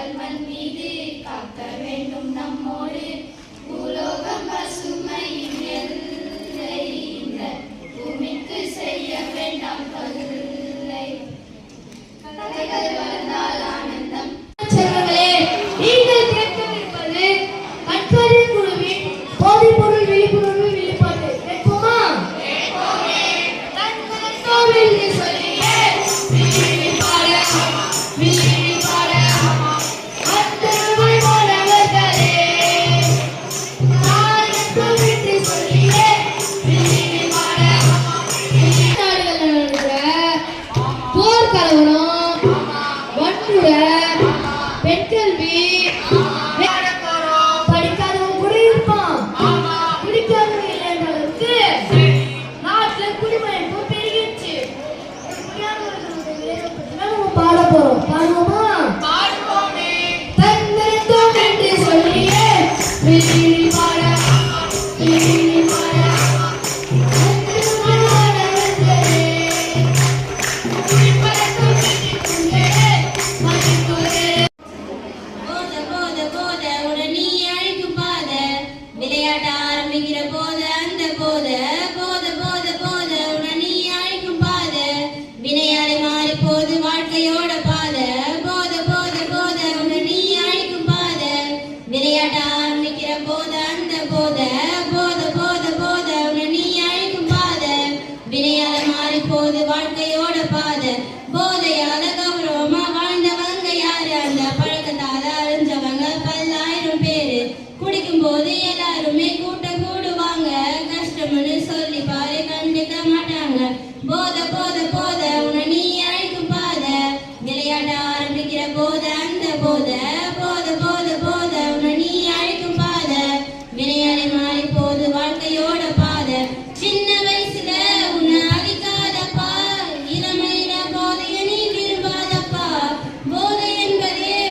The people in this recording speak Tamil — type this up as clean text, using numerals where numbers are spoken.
கடல் மண் மீது காக்க வேண்டும் நம்மோடு பூலோகம் பசுமையின் எல்லை இந்த பூமிக்கு செய்ய வேண்டாம் தொல்லை கதைகள் வளர்ந்தால் ஆனந்தம். நீங்கள் கேட்கவிருப்பது கண்காணி குழுவின் போதைப்பொருள் விழிப்புணர்வு வெளிப்பாடு. கேட்போமா? வாழ்க்கையோட பாத போதையால கௌரவமா வாழ்ந்தவங்க யாரு? அந்த பழக்கத்தால அழிஞ்சவங்க பல்லாயிரம் பேரு. குடிக்கும் போது எல்லாருமே கூட்டம் கூடுவாங்க, கஷ்டம்னு சொல்லி பாரு கண்டுக்க மாட்டாங்க. போத போத போத உன்னை நீ அழைக்கும் பாத, விளையாட ஆரம்பிக்கிற போத அந்த போத